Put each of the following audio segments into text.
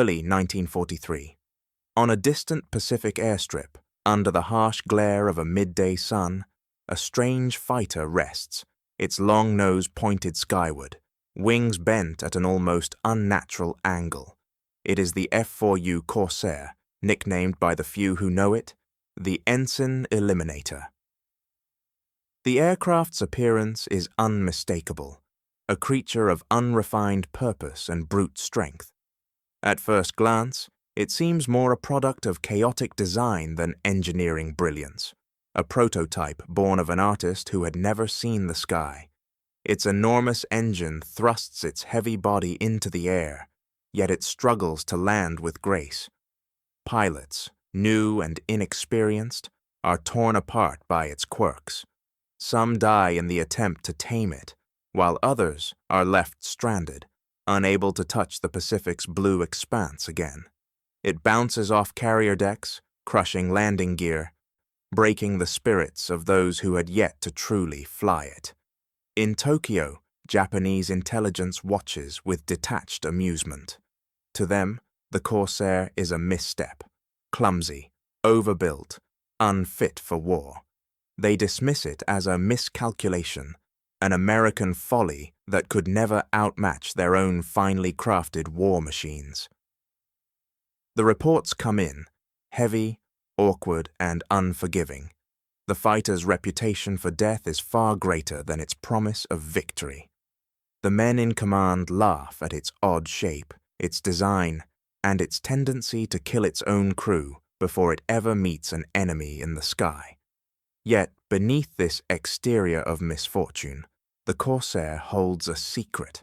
Early 1943. On a distant Pacific airstrip, under the harsh glare of a midday sun, a strange fighter rests, its long nose pointed skyward, wings bent at an almost unnatural angle. It is the F-4U Corsair, nicknamed by the few who know it, the Ensign Eliminator. The aircraft's appearance is unmistakable, a creature of unrefined purpose and brute strength. At first glance, it seems more a product of chaotic design than engineering brilliance, a prototype born of an artist who had never seen the sky. Its enormous engine thrusts its heavy body into the air, yet it struggles to land with grace. Pilots, new and inexperienced, are torn apart by its quirks. Some die in the attempt to tame it, while others are left stranded, unable to touch the Pacific's blue expanse again. It bounces off carrier decks, crushing landing gear, breaking the spirits of those who had yet to truly fly it. In Tokyo, Japanese intelligence watches with detached amusement. To them, the Corsair is a misstep, clumsy, overbuilt, unfit for war. They dismiss it as a miscalculation, an American folly that could never outmatch their own finely crafted war machines. The reports come in, heavy, awkward, and unforgiving. The fighter's reputation for death is far greater than its promise of victory. The men in command laugh at its odd shape, its design, and its tendency to kill its own crew before it ever meets an enemy in the sky. Yet, beneath this exterior of misfortune, the Corsair holds a secret,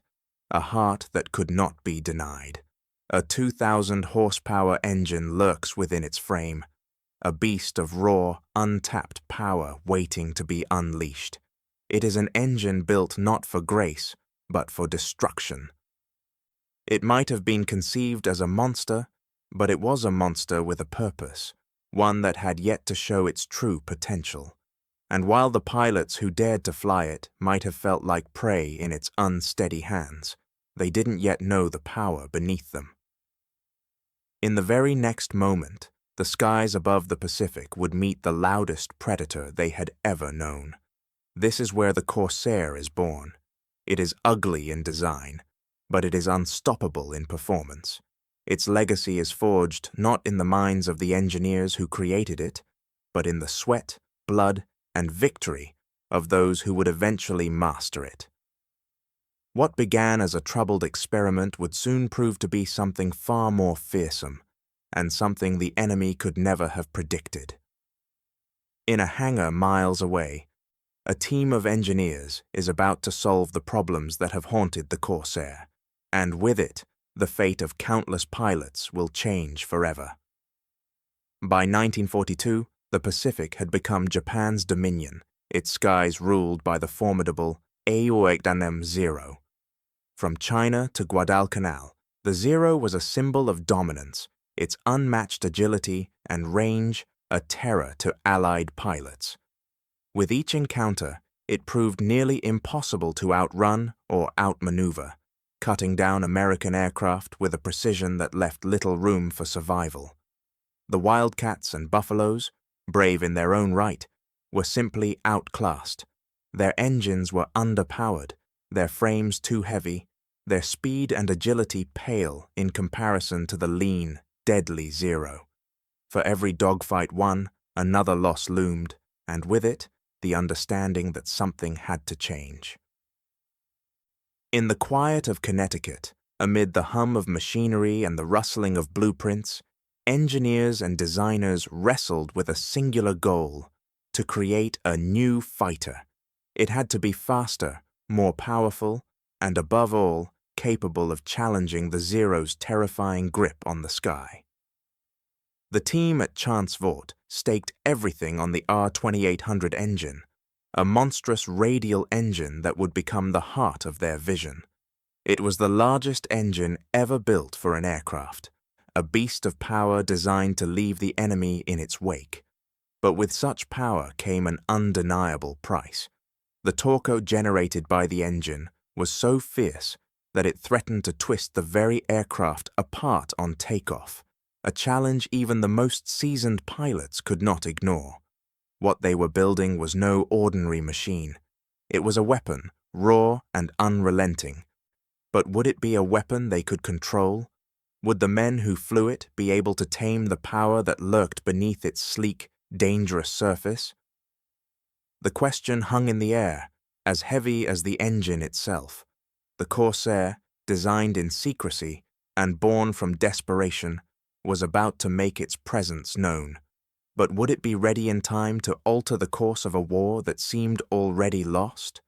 a heart that could not be denied. A 2,000 horsepower engine lurks within its frame, a beast of raw, untapped power waiting to be unleashed. It is an engine built not for grace, but for destruction. It might have been conceived as a monster, but it was a monster with a purpose, one that had yet to show its true potential. And while the pilots who dared to fly it might have felt like prey in its unsteady hands, they didn't yet know the power beneath them. In the very next moment, the skies above the Pacific would meet the loudest predator they had ever known. This is where the Corsair is born. It is ugly in design, but it is unstoppable in performance. Its legacy is forged not in the minds of the engineers who created it, but in the sweat, blood, and victory of those who would eventually master it. What began as a troubled experiment would soon prove to be something far more fearsome, and something the enemy could never have predicted. In a hangar miles away, a team of engineers is about to solve the problems that have haunted the Corsair, and with it, the fate of countless pilots will change forever. By 1942, the Pacific had become Japan's dominion, its skies ruled by the formidable Aoidanem Zero. From China to Guadalcanal, the Zero was a symbol of dominance, its unmatched agility and range a terror to Allied pilots. With each encounter, it proved nearly impossible to outrun or outmaneuver, cutting down American aircraft with a precision that left little room for survival. The Wildcats and Buffaloes, brave in their own right, were simply outclassed. Their engines were underpowered, their frames too heavy, their speed and agility pale in comparison to the lean, deadly Zero. For every dogfight won, another loss loomed, and with it, the understanding that something had to change. In the quiet of Connecticut, amid the hum of machinery and the rustling of blueprints, engineers and designers wrestled with a singular goal: to create a new fighter. It had to be faster, more powerful, and above all, capable of challenging the Zero's terrifying grip on the sky. The team at Chance Vought staked everything on the R2800 engine, a monstrous radial engine that would become the heart of their vision. It was the largest engine ever built for an aircraft, a beast of power designed to leave the enemy in its wake. But with such power came an undeniable price. The torque generated by the engine was so fierce that it threatened to twist the very aircraft apart on takeoff, a challenge even the most seasoned pilots could not ignore. What they were building was no ordinary machine. It was a weapon, raw and unrelenting. But would it be a weapon they could control? Would the men who flew it be able to tame the power that lurked beneath its sleek, dangerous surface? The question hung in the air, as heavy as the engine itself. The Corsair, designed in secrecy and born from desperation, was about to make its presence known. But would it be ready in time to alter the course of a war that seemed already lost?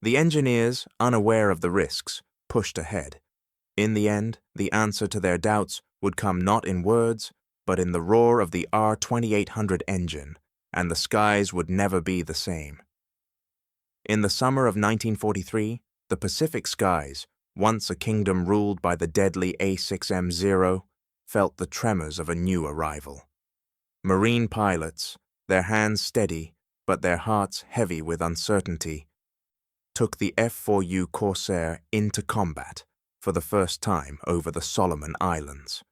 The engineers, unaware of the risks, pushed ahead. In the end, the answer to their doubts would come not in words, but in the roar of the R-2800 engine, and the skies would never be the same. In the summer of 1943, the Pacific skies, once a kingdom ruled by the deadly A6M-0, felt the tremors of a new arrival. Marine pilots, their hands steady but their hearts heavy with uncertainty, took the F-4U Corsair into combat for the first time over the Solomon Islands.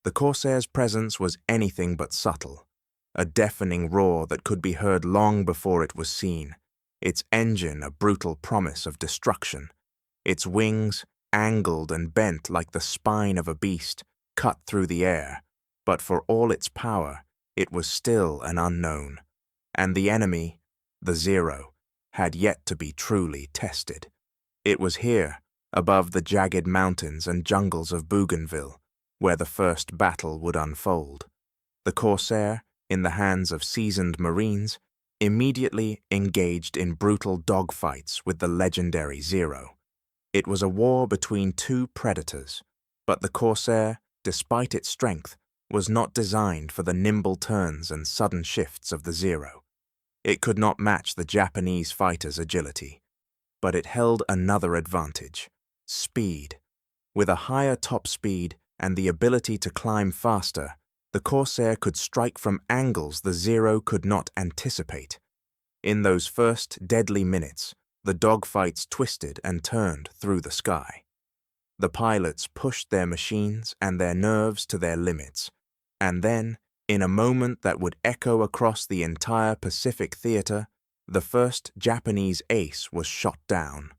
The Corsair's presence was anything but subtle, a deafening roar that could be heard long before it was seen, its engine a brutal promise of destruction, its wings, angled and bent like the spine of a beast, cut through the air, but for all its power, it was still an unknown, and the enemy, the Zero, had yet to be truly tested. It was here, above the jagged mountains and jungles of Bougainville, where the first battle would unfold. The Corsair, in the hands of seasoned Marines, immediately engaged in brutal dogfights with the legendary Zero. It was a war between two predators, but the Corsair, despite its strength, was not designed for the nimble turns and sudden shifts of the Zero. It could not match the Japanese fighter's agility, but it held another advantage: speed. With a higher top speed and the ability to climb faster, the Corsair could strike from angles the Zero could not anticipate. In those first deadly minutes, the dogfights twisted and turned through the sky. The pilots pushed their machines and their nerves to their limits, and then, in a moment that would echo across the entire Pacific theater, the first Japanese ace was shot down.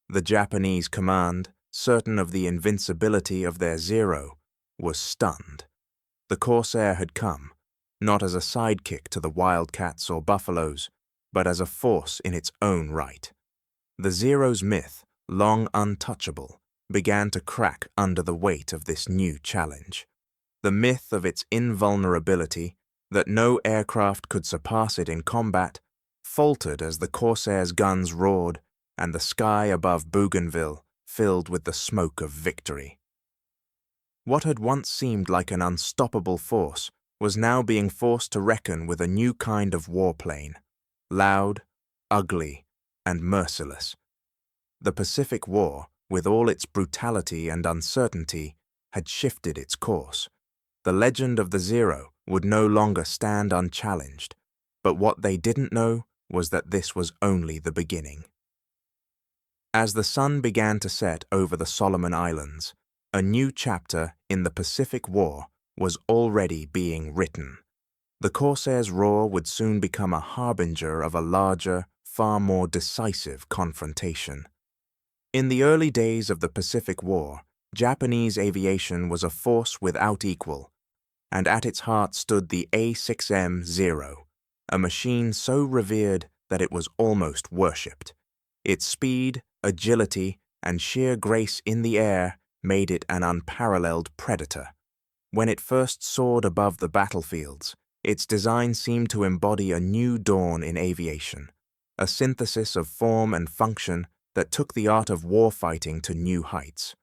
The Japanese command, certain of the invincibility of their Zero, was stunned. The Corsair had come, not as a sidekick to the Wildcats or Buffaloes, but as a force in its own right. The Zero's myth, long untouchable, began to crack under the weight of this new challenge. The myth of its invulnerability, that no aircraft could surpass it in combat, faltered as the Corsair's guns roared and the sky above Bougainville filled with the smoke of victory. What had once seemed like an unstoppable force was now being forced to reckon with a new kind of warplane, loud, ugly, and merciless. The Pacific War, with all its brutality and uncertainty, had shifted its course. The legend of the Zero would no longer stand unchallenged, but what they didn't know was that this was only the beginning. As the sun began to set over the Solomon Islands, a new chapter in the Pacific War was already being written. The Corsair's roar would soon become a harbinger of a larger, far more decisive confrontation. In the early days of the Pacific War, Japanese aviation was a force without equal, and at its heart stood the A6M-0, a machine so revered that it was almost worshipped. Its speed, agility, and sheer grace in the air made it an unparalleled predator. When it first soared above the battlefields, its design seemed to embody a new dawn in aviation, a synthesis of form and function that took the art of warfighting to new heights.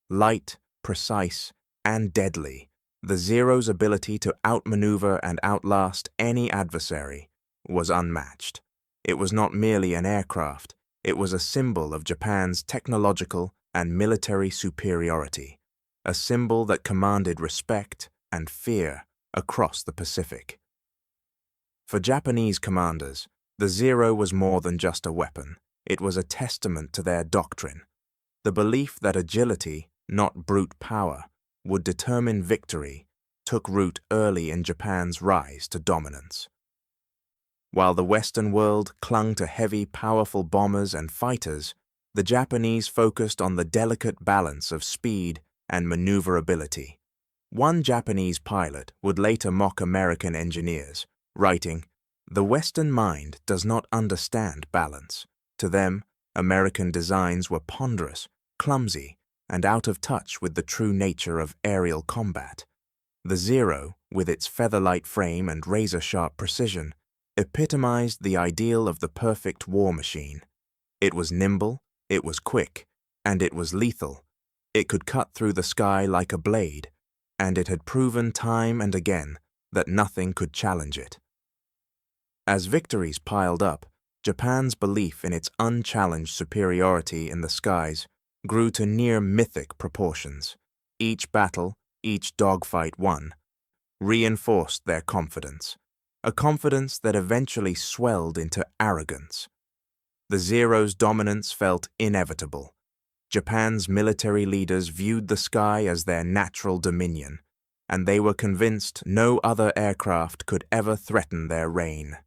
Light, precise, and deadly, the Zero's ability to outmaneuver and outlast any adversary was unmatched. It was not merely an aircraft, it was a symbol of Japan's technological and military superiority, a symbol that commanded respect and fear across the Pacific. For Japanese commanders, the Zero was more than just a weapon. It was a testament to their doctrine, The belief that agility, not brute power, would determine victory took root early in Japan's rise to dominance. While the Western world clung to heavy, powerful bombers and fighters, the Japanese focused on the delicate balance of speed and maneuverability. One Japanese pilot would later mock American engineers, writing, "The Western mind does not understand balance. To them, American designs were ponderous, clumsy, and out of touch with the true nature of aerial combat." The Zero, with its feather-light frame and razor-sharp precision, epitomized the ideal of the perfect war machine. It was nimble, it was quick, and it was lethal. It could cut through the sky like a blade, and it had proven time and again that nothing could challenge it. As victories piled up, Japan's belief in its unchallenged superiority in the skies grew to near mythic proportions. Each battle, each dogfight won, reinforced their confidence, a confidence that eventually swelled into arrogance. The Zero's dominance felt inevitable. Japan's military leaders viewed the sky as their natural dominion, and they were convinced no other aircraft could ever threaten their reign.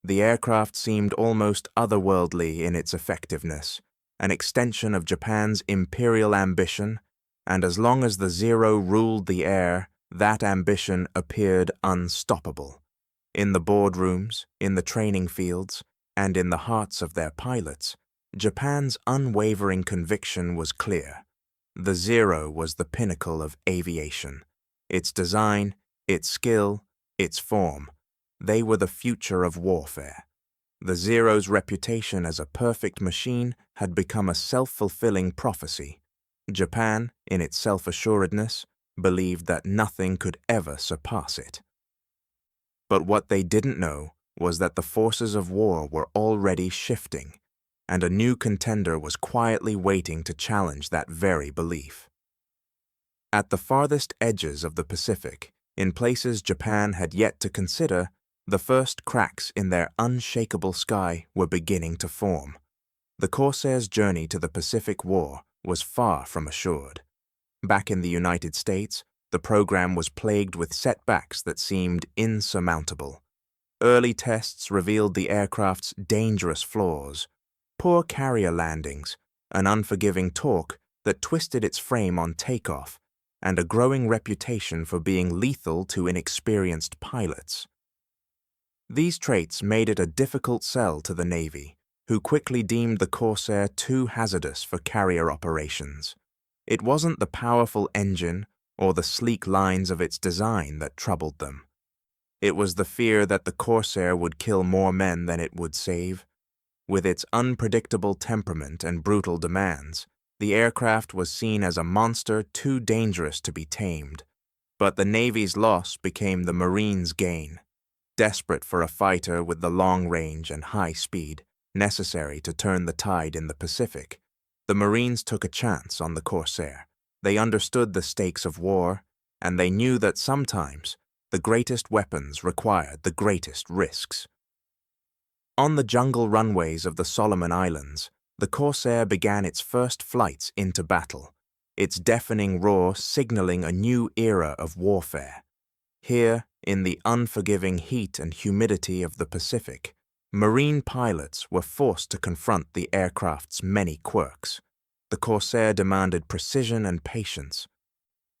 The aircraft seemed almost otherworldly in its effectiveness, an extension of Japan's imperial ambition, and as long as the Zero ruled the air, that ambition appeared unstoppable. In the boardrooms, in the training fields, and in the hearts of their pilots, Japan's unwavering conviction was clear. The Zero was the pinnacle of aviation. Its design, its skill, its form, they were the future of warfare. The Zero's reputation as a perfect machine had become a self-fulfilling prophecy. Japan, in its self-assuredness, believed that nothing could ever surpass it. But what they didn't know was that the forces of war were already shifting, and a new contender was quietly waiting to challenge that very belief. At the farthest edges of the Pacific, in places Japan had yet to consider, the first cracks in their unshakable sky were beginning to form. The Corsairs' journey to the Pacific War was far from assured. Back in the United States, the program was plagued with setbacks that seemed insurmountable. Early tests revealed the aircraft's dangerous flaws: poor carrier landings, an unforgiving torque that twisted its frame on takeoff, and a growing reputation for being lethal to inexperienced pilots. These traits made it a difficult sell to the Navy, who quickly deemed the Corsair too hazardous for carrier operations. It wasn't the powerful engine or the sleek lines of its design that troubled them. It was the fear that the Corsair would kill more men than it would save. With its unpredictable temperament and brutal demands, the aircraft was seen as a monster too dangerous to be tamed. But the Navy's loss became the Marines' gain. Desperate for a fighter with the long range and high speed necessary to turn the tide in the Pacific, the Marines took a chance on the Corsair. They understood the stakes of war, and they knew that sometimes the greatest weapons required the greatest risks. On the jungle runways of the Solomon Islands, the Corsair began its first flights into battle, its deafening roar signaling a new era of warfare. Here, in the unforgiving heat and humidity of the Pacific, Marine pilots were forced to confront the aircraft's many quirks. The Corsair demanded precision and patience,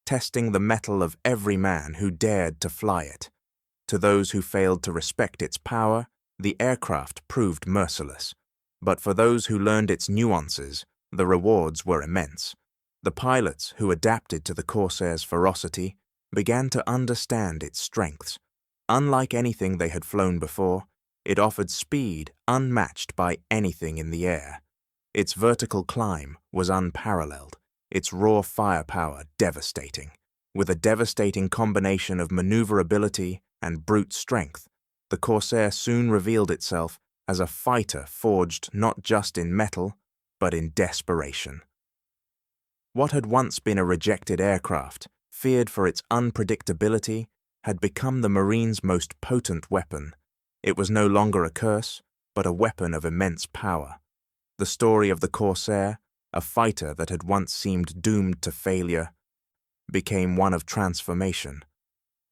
testing the mettle of every man who dared to fly it. To those who failed to respect its power, the aircraft proved merciless. But for those who learned its nuances, the rewards were immense. The pilots who adapted to the Corsair's ferocity began to understand its strengths. Unlike anything they had flown before, it offered speed unmatched by anything in the air. Its vertical climb was unparalleled, its raw firepower devastating. With a devastating combination of maneuverability and brute strength, the Corsair soon revealed itself as a fighter forged not just in metal, but in desperation. What had once been a rejected aircraft, feared for its unpredictability, had become the Marines' most potent weapon. It was no longer a curse, but a weapon of immense power. The story of the Corsair, a fighter that had once seemed doomed to failure became one of transformation.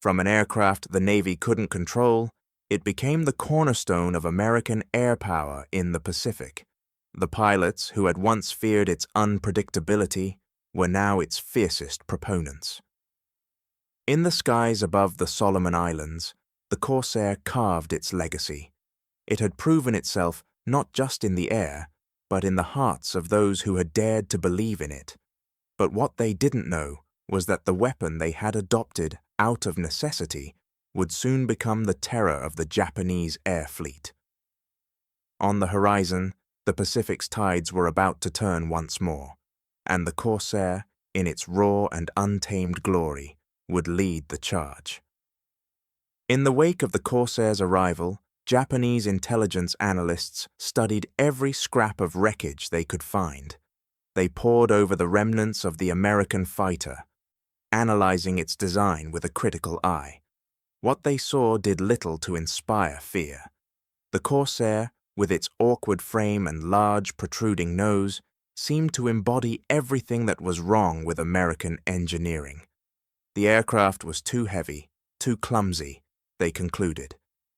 From an aircraft the Navy couldn't control, it became the cornerstone of American air power in the Pacific. The pilots, who had once feared its unpredictability, were now its fiercest proponents. In the skies above the Solomon Islands, the Corsair carved its legacy. It had proven itself not just in the air, but in the hearts of those who had dared to believe in it. But what they didn't know was that the weapon they had adopted out of necessity would soon become the terror of the Japanese air fleet. On the horizon, the Pacific's tides were about to turn once more, and the Corsair, in its raw and untamed glory, would lead the charge. In the wake of the Corsair's arrival, Japanese intelligence analysts studied every scrap of wreckage they could find. They pored over the remnants of the American fighter, analyzing its design with a critical eye. What they saw did little to inspire fear. The Corsair, with its awkward frame and large protruding nose, seemed to embody everything that was wrong with American engineering. The aircraft was too heavy, too clumsy, they concluded.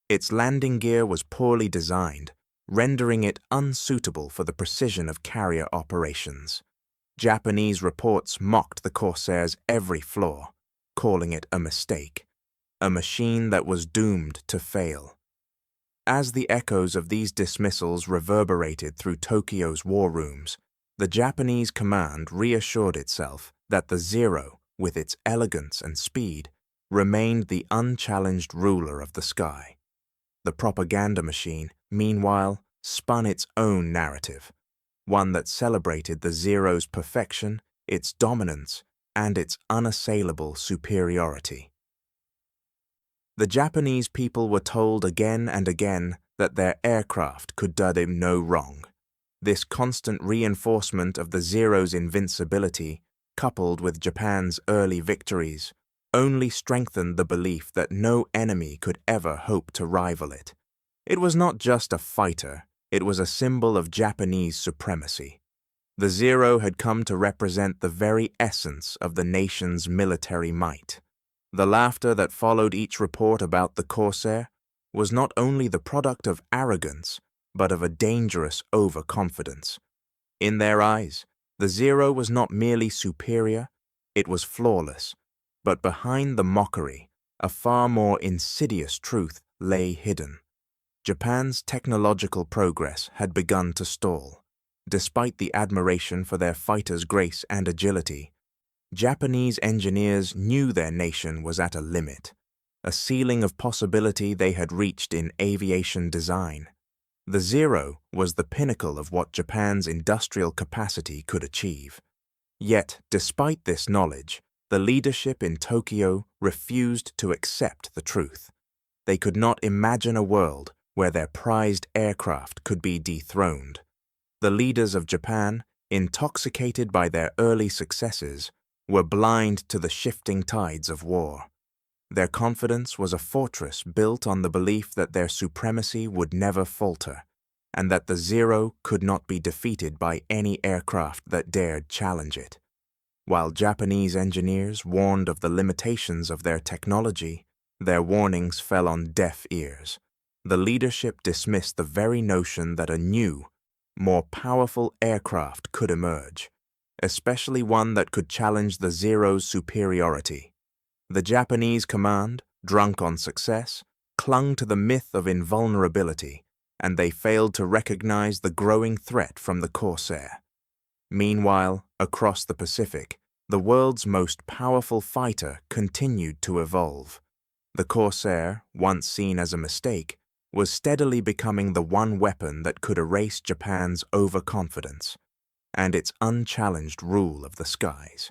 Its landing gear was poorly designed, rendering it unsuitable for the precision of carrier operations. Japanese reports mocked the Corsair's every flaw, calling it a mistake, a machine that was doomed to fail. As the echoes of these dismissals reverberated through Tokyo's war rooms, the Japanese command reassured itself that the Zero, with its elegance and speed, remained the unchallenged ruler of the sky. The propaganda machine, meanwhile, spun its own narrative, one that celebrated the Zero's perfection, its dominance, and its unassailable superiority. The Japanese people were told again and again that their aircraft could do them no wrong. This constant reinforcement of the Zero's invincibility, coupled with Japan's early victories, only strengthened the belief that no enemy could ever hope to rival it. It was not just a fighter, it was a symbol of Japanese supremacy. The Zero had come to represent the very essence of the nation's military might. The laughter that followed each report about the Corsair was not only the product of arrogance, but of a dangerous overconfidence. In their eyes, the Zero was not merely superior, it was flawless. But behind the mockery, a far more insidious truth lay hidden. Japan's technological progress had begun to stall. Despite the admiration for their fighters' grace and agility, Japanese engineers knew their nation was at a limit, a ceiling of possibility they had reached in aviation design. The Zero was the pinnacle of what Japan's industrial capacity could achieve. Yet, despite this knowledge, the leadership in Tokyo refused to accept the truth. They could not imagine a world where their prized aircraft could be dethroned. The leaders of Japan, intoxicated by their early successes, were blind to the shifting tides of war. Their confidence was a fortress built on the belief that their supremacy would never falter, and that the Zero could not be defeated by any aircraft that dared challenge it. While Japanese engineers warned of the limitations of their technology, their warnings fell on deaf ears. The leadership dismissed the very notion that a new, more powerful aircraft could emerge, especially one that could challenge the Zero's superiority. The Japanese command, drunk on success, clung to the myth of invulnerability, and they failed to recognize the growing threat from the Corsair. Meanwhile, across the Pacific, the world's most powerful fighter continued to evolve. The Corsair, once seen as a mistake, was steadily becoming the one weapon that could erase Japan's overconfidence and its unchallenged rule of the skies.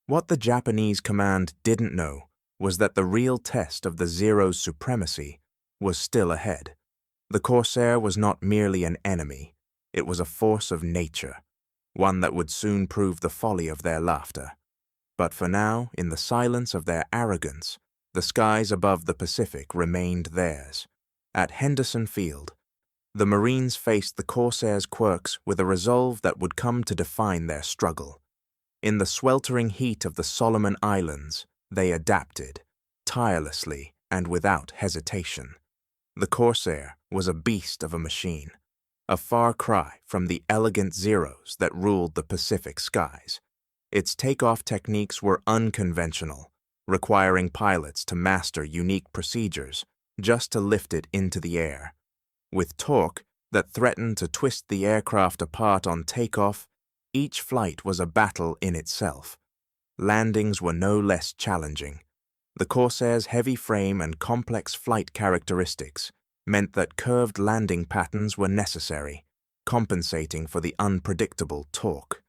What the Japanese command didn't know was that the real test of the Zero's supremacy was still ahead. The Corsair was not merely an enemy, it was a force of nature, one that would soon prove the folly of their laughter. But for now, in the silence of their arrogance, the skies above the Pacific remained theirs. At Henderson Field, The Marines faced the Corsairs' quirks with a resolve that would come to define their struggle. In the sweltering heat of the Solomon Islands, they adapted, tirelessly and without hesitation. The Corsair was a beast of a machine, a far cry from the elegant Zeros that ruled the Pacific skies. Its takeoff techniques were unconventional, requiring pilots to master unique procedures just to lift it into the air. With torque that threatened to twist the aircraft apart on takeoff, each flight was a battle in itself. Landings were no less challenging. The Corsair's heavy frame and complex flight characteristics meant that curved landing patterns were necessary, compensating for the unpredictable torque.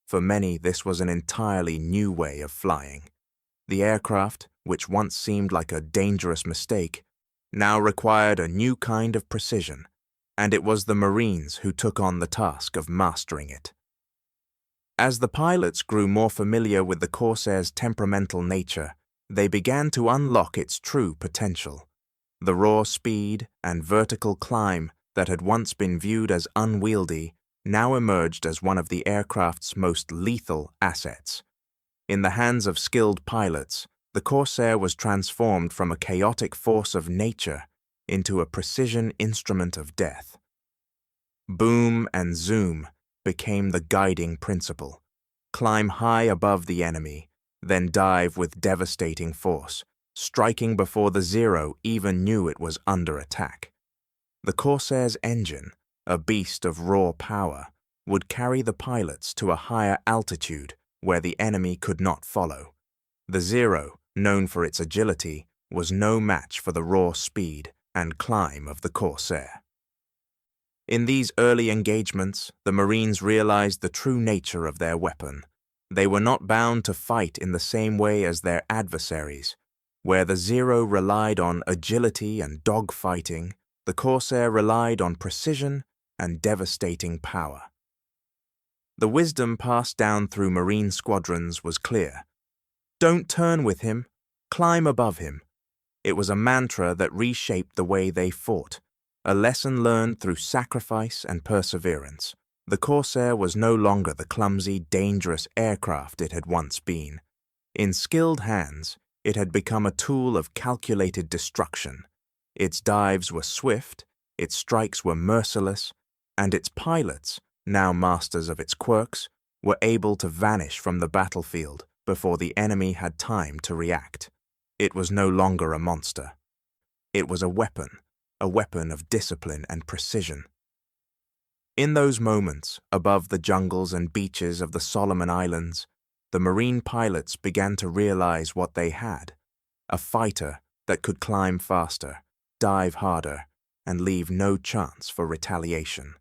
For many, this was an entirely new way of flying. The aircraft, which once seemed like a dangerous mistake, now required a new kind of precision, and it was the Marines who took on the task of mastering it. As the pilots grew more familiar with the Corsair's temperamental nature, they began to unlock its true potential. The raw speed and vertical climb that had once been viewed as unwieldy now emerged as one of the aircraft's most lethal assets. In the hands of skilled pilots, the Corsair was transformed from a chaotic force of nature into a precision instrument of death. Boom and zoom became the guiding principle. Climb high above the enemy, then dive with devastating force, striking before the Zero even knew it was under attack. The Corsair's engine, a beast of raw power, would carry the pilots to a higher altitude where the enemy could not follow. The Zero, known for its agility, was no match for the raw speed and climb of the Corsair. In these early engagements, the Marines realized the true nature of their weapon. They were not bound to fight in the same way as their adversaries. Where the Zero relied on agility and dogfighting, the Corsair relied on precision and devastating power. The wisdom passed down through Marine squadrons was clear. Don't turn with him, climb above him. It was a mantra that reshaped the way they fought, a lesson learned through sacrifice and perseverance. The Corsair was no longer the clumsy, dangerous aircraft it had once been. In skilled hands, it had become a tool of calculated destruction. Its dives were swift, its strikes were merciless, and its pilots, now masters of its quirks, were able to vanish from the battlefield before the enemy had time to react. It was no longer a monster. It was a weapon of discipline and precision. In those moments, above the jungles and beaches of the Solomon Islands, the Marine pilots began to realize what they had: a fighter that could climb faster, dive harder, and leave no chance for retaliation.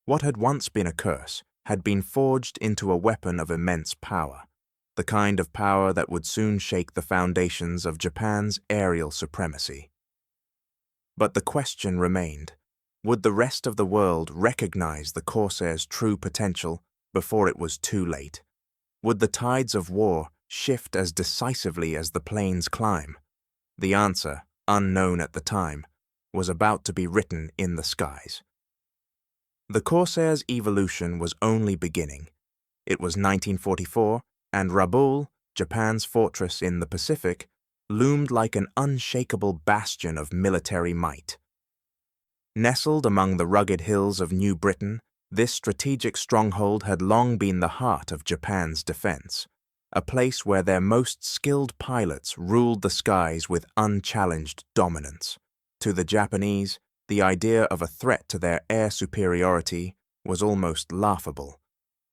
What had once been a curse had been forged into a weapon of immense power, the kind of power that would soon shake the foundations of Japan's aerial supremacy. But the question remained: would the rest of the world recognize the Corsair's true potential before it was too late? Would the tides of war shift as decisively as the plane's climb? The answer, unknown at the time, was about to be written in the skies. The Corsair's evolution was only beginning. It was 1944, and Rabaul, Japan's fortress in the Pacific, loomed like an unshakable bastion of military might. Nestled among the rugged hills of New Britain, this strategic stronghold had long been the heart of Japan's defense, a place where their most skilled pilots ruled the skies with unchallenged dominance. To the Japanese, the idea of a threat to their air superiority was almost laughable,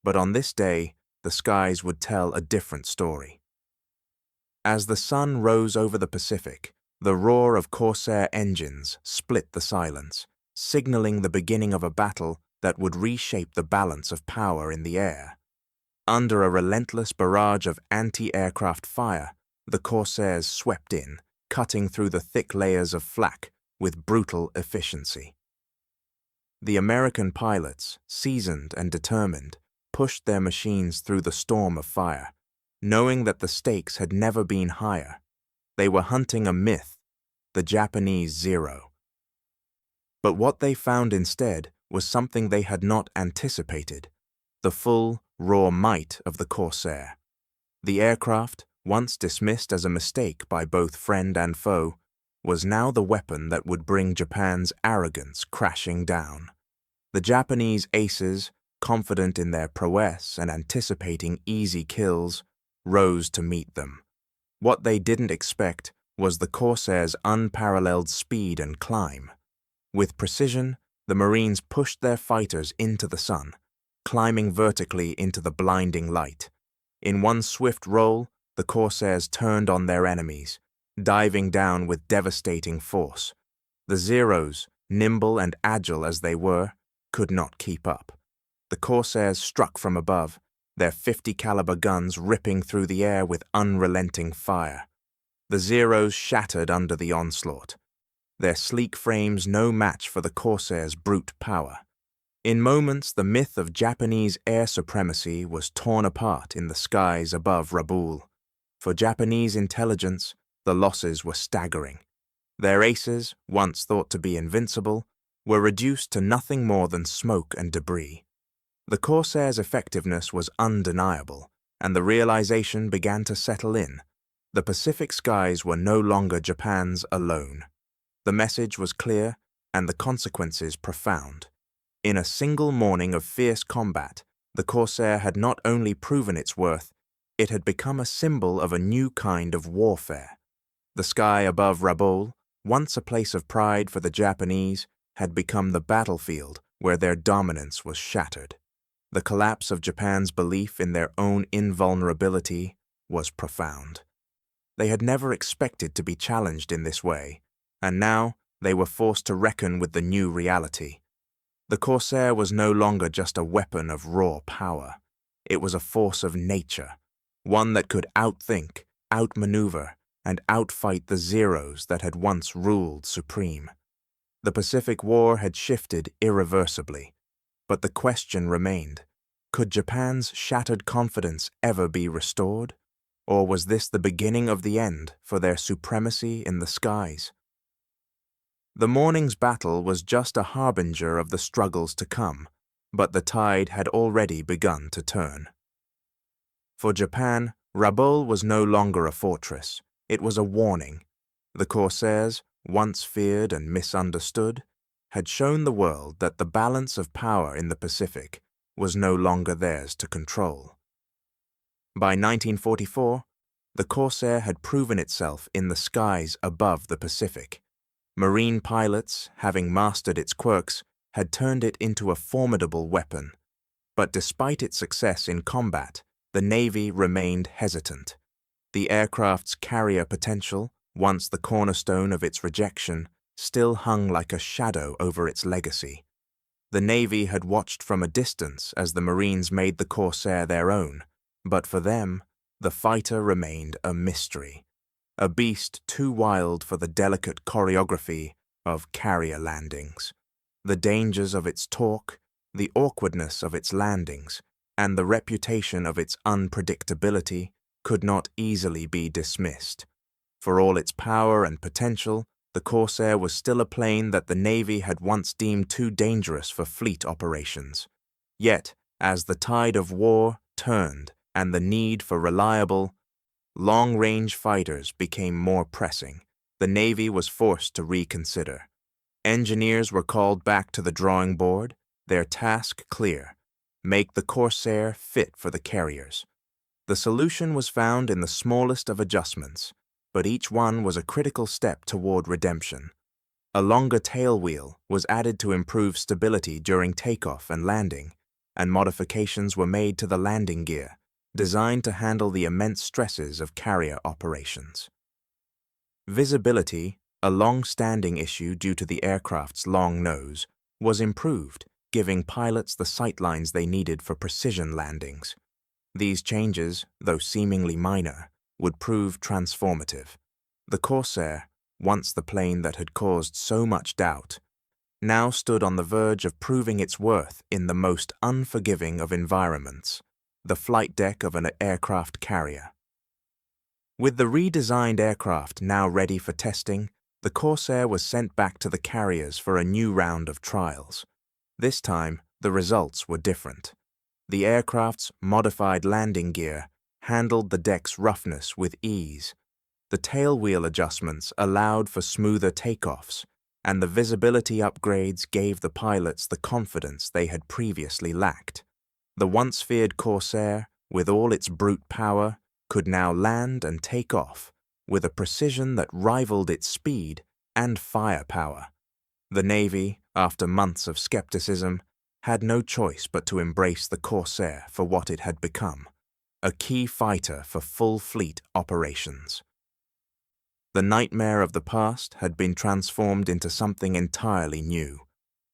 but on this day, the skies would tell a different story. As the sun rose over the Pacific, the roar of Corsair engines split the silence, signaling the beginning of a battle that would reshape the balance of power in the air. Under a relentless barrage of anti-aircraft fire, the Corsairs swept in, cutting through the thick layers of flak with brutal efficiency. The American pilots, seasoned and determined, pushed their machines through the storm of fire, knowing that the stakes had never been higher. They were hunting a myth, the Japanese Zero. But what they found instead was something they had not anticipated: the full, raw might of the Corsair. The aircraft, once dismissed as a mistake by both friend and foe, was now the weapon that would bring Japan's arrogance crashing down. The Japanese aces, confident in their prowess and anticipating easy kills, rose to meet them. What they didn't expect was the Corsair's unparalleled speed and climb. With precision, the Marines pushed their fighters into the sun, climbing vertically into the blinding light. In one swift roll, the Corsairs turned on their enemies, diving down with devastating force. The Zeros, nimble and agile as they were, could not keep up. The Corsairs struck from above, their 50-caliber guns ripping through the air with unrelenting fire. The Zeros shattered under the onslaught, their sleek frames no match for the Corsairs' brute power. In moments, the myth of Japanese air supremacy was torn apart in the skies above Rabaul. For Japanese intelligence, the losses were staggering. Their aces, once thought to be invincible, were reduced to nothing more than smoke and debris. The Corsairs' effectiveness was undeniable, and the realization began to settle in. The Pacific skies were no longer Japan's alone. The message was clear, and the consequences profound. In a single morning of fierce combat, the Corsair had not only proven its worth, it had become a symbol of a new kind of warfare. The sky above Rabaul, once a place of pride for the Japanese, had become the battlefield where their dominance was shattered. The collapse of Japan's belief in their own invulnerability was profound. They had never expected to be challenged in this way, and now they were forced to reckon with the new reality. The Corsair was no longer just a weapon of raw power. It was a force of nature, one that could outthink, outmaneuver, and outfight the Zeros that had once ruled supreme. The Pacific War had shifted irreversibly, but the question remained: could Japan's shattered confidence ever be restored? Or was this the beginning of the end for their supremacy in the skies? The morning's battle was just a harbinger of the struggles to come, but the tide had already begun to turn. For Japan, Rabaul was no longer a fortress. It was a warning. The Corsairs, once feared and misunderstood, had shown the world that the balance of power in the Pacific was no longer theirs to control. By 1944, the Corsair had proven itself in the skies above the Pacific. Marine pilots, having mastered its quirks, had turned it into a formidable weapon. But despite its success in combat, the Navy remained hesitant. The aircraft's carrier potential, once the cornerstone of its rejection, still hung like a shadow over its legacy. The Navy had watched from a distance as the Marines made the Corsair their own, but for them, the fighter remained a mystery, a beast too wild for the delicate choreography of carrier landings. The dangers of its torque, the awkwardness of its landings, and the reputation of its unpredictability could not easily be dismissed. For all its power and potential, the Corsair was still a plane that the Navy had once deemed too dangerous for fleet operations. Yet, as the tide of war turned and the need for reliable, long-range fighters became more pressing, the Navy was forced to reconsider. Engineers were called back to the drawing board, their task clear: make the Corsair fit for the carriers. The solution was found in the smallest of adjustments, but each one was a critical step toward redemption. A longer tail wheel was added to improve stability during takeoff and landing, and modifications were made to the landing gear, designed to handle the immense stresses of carrier operations. Visibility, a long-standing issue due to the aircraft's long nose, was improved, giving pilots the sightlines they needed for precision landings. These changes, though seemingly minor, would prove transformative. The Corsair, once the plane that had caused so much doubt, now stood on the verge of proving its worth in the most unforgiving of environments: the flight deck of an aircraft carrier. With the redesigned aircraft now ready for testing, the Corsair was sent back to the carriers for a new round of trials. This time, the results were different. The aircraft's modified landing gear handled the deck's roughness with ease. The tailwheel adjustments allowed for smoother takeoffs, and the visibility upgrades gave the pilots the confidence they had previously lacked. The once feared Corsair, with all its brute power, could now land and take off with a precision that rivaled its speed and firepower. The Navy, after months of skepticism, had no choice but to embrace the Corsair for what it had become, a key fighter for full fleet operations. The nightmare of the past had been transformed into something entirely new,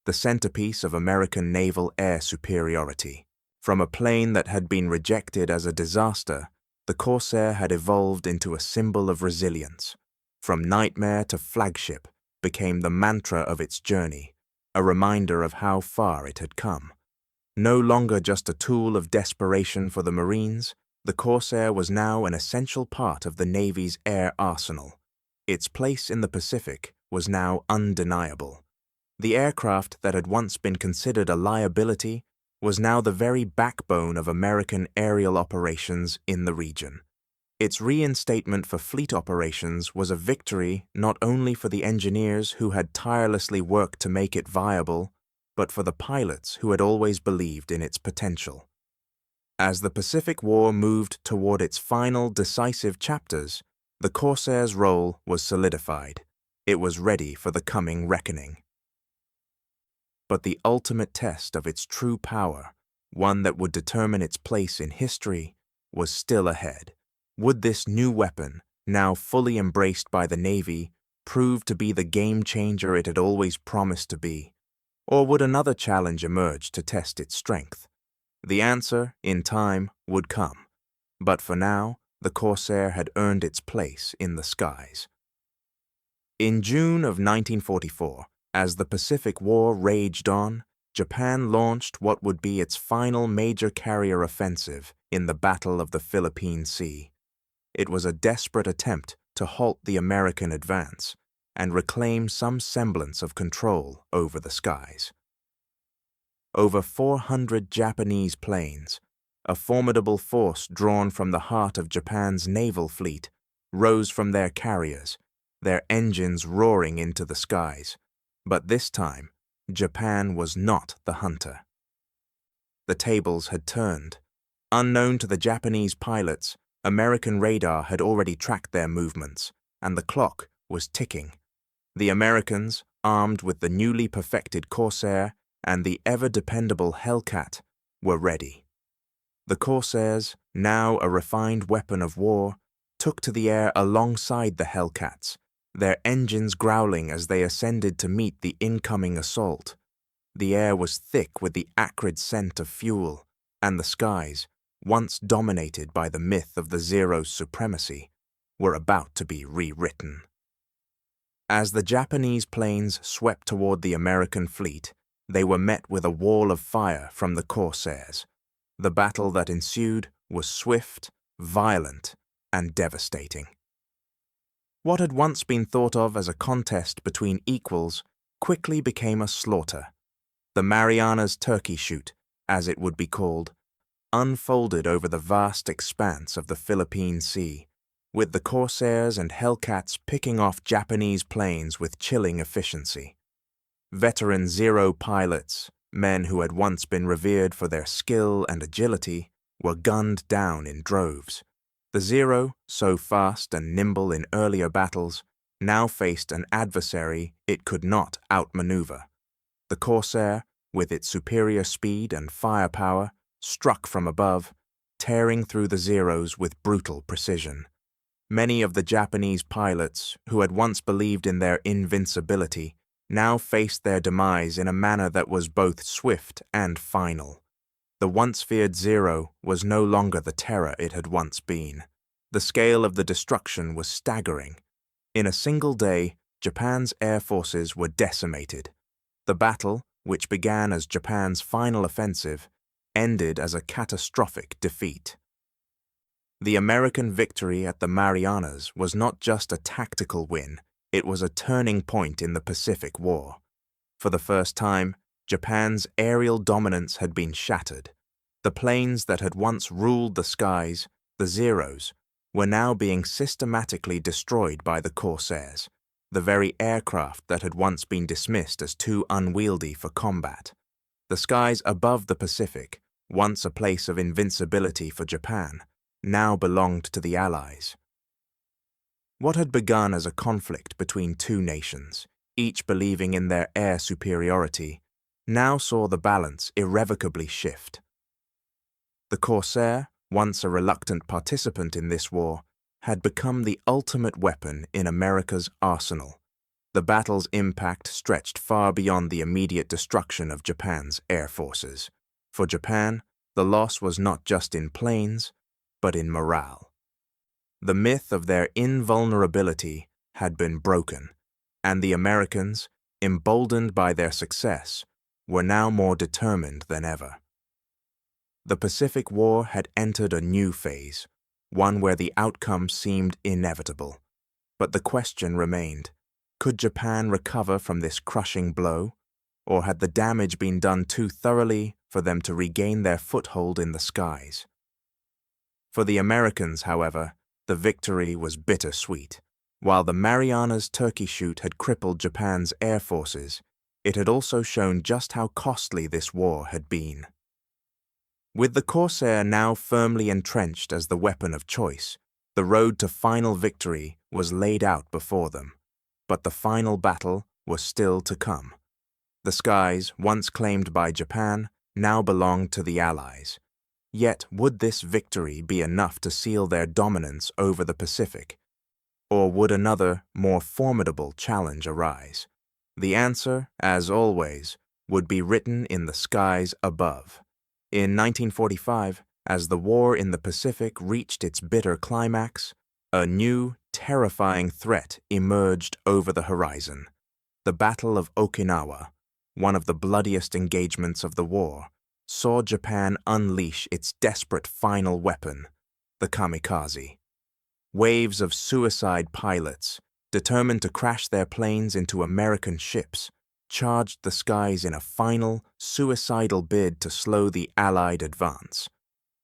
the centerpiece of American naval air superiority. From a plane that had been rejected as a disaster, the Corsair had evolved into a symbol of resilience. From nightmare to flagship became the mantra of its journey, a reminder of how far it had come. No longer just a tool of desperation for the Marines, the Corsair was now an essential part of the Navy's air arsenal. Its place in the Pacific was now undeniable. The aircraft that had once been considered a liability was now the very backbone of American aerial operations in the region. Its reinstatement for fleet operations was a victory not only for the engineers who had tirelessly worked to make it viable, but for the pilots who had always believed in its potential. As the Pacific War moved toward its final decisive chapters, the Corsair's role was solidified. It was ready for the coming reckoning. But the ultimate test of its true power, one that would determine its place in history, was still ahead. Would this new weapon, now fully embraced by the Navy, prove to be the game-changer it had always promised to be? Or would another challenge emerge to test its strength? The answer, in time, would come. But for now, the Corsair had earned its place in the skies. In June of 1944, as the Pacific War raged on, Japan launched what would be its final major carrier offensive in the Battle of the Philippine Sea. It was a desperate attempt to halt the American advance and reclaim some semblance of control over the skies. Over 400 Japanese planes, a formidable force drawn from the heart of Japan's naval fleet, rose from their carriers, their engines roaring into the skies. But this time, Japan was not the hunter. The tables had turned. Unknown to the Japanese pilots, American radar had already tracked their movements, and the clock was ticking. The Americans, armed with the newly perfected Corsair and the ever-dependable Hellcat, were ready. The Corsairs, now a refined weapon of war, took to the air alongside the Hellcats, their engines growling as they ascended to meet the incoming assault. The air was thick with the acrid scent of fuel, and the skies, once dominated by the myth of the Zero's supremacy, were about to be rewritten. As the Japanese planes swept toward the American fleet, they were met with a wall of fire from the Corsairs. The battle that ensued was swift, violent, and devastating. What had once been thought of as a contest between equals quickly became a slaughter. The Marianas Turkey Shoot, as it would be called, unfolded over the vast expanse of the Philippine Sea, with the Corsairs and Hellcats picking off Japanese planes with chilling efficiency. Veteran Zero pilots, men who had once been revered for their skill and agility, were gunned down in droves. The Zero, so fast and nimble in earlier battles, now faced an adversary it could not outmaneuver. The Corsair, with its superior speed and firepower, struck from above, tearing through the Zeros with brutal precision. Many of the Japanese pilots, who had once believed in their invincibility, now faced their demise in a manner that was both swift and final. The once feared Zero was no longer the terror it had once been. The scale of the destruction was staggering. In a single day, Japan's air forces were decimated. The battle, which began as Japan's final offensive, ended as a catastrophic defeat. The American victory at the Marianas was not just a tactical win, It was a turning point in the Pacific War. For the first time, Japan's aerial dominance had been shattered. The planes that had once ruled the skies, the Zeros, were now being systematically destroyed by the corsairs, the very aircraft that had once been dismissed as too unwieldy for combat. The skies above the Pacific, once a place of invincibility for Japan, now belonged to the Allies. What had begun as a conflict between two nations, each believing in their air superiority, now saw the balance irrevocably shift. The corsair, once a reluctant participant in this war, had become the ultimate weapon in America's arsenal. The battle's impact stretched far beyond the immediate destruction of Japan's air forces. For Japan, the loss was not just in planes, but in morale. The myth of their invulnerability had been broken, and the Americans, emboldened by their success, were now more determined than ever. The Pacific War had entered a new phase, one where the outcome seemed inevitable. But the question remained, could Japan recover from this crushing blow, or had the damage been done too thoroughly for them to regain their foothold in the skies? For the Americans, however, the victory was bittersweet. While the Marianas Turkey Shoot had crippled Japan's air forces, it had also shown just how costly this war had been. With the corsair now firmly entrenched as the weapon of choice, the road to final victory was laid out before them. But the final battle was still to come. The skies, once claimed by Japan, now belonged to the Allies. Yet would this victory be enough to seal their dominance over the Pacific? Or would another, more formidable challenge arise? The answer, as always, would be written in the skies above. In 1945, as the war in the Pacific reached its bitter climax, a new, terrifying threat emerged over the horizon. The Battle of Okinawa, one of the bloodiest engagements of the war, saw Japan unleash its desperate final weapon, the kamikaze. Waves of suicide pilots, determined to crash their planes into American ships, charged the skies in a final, suicidal bid to slow the Allied advance.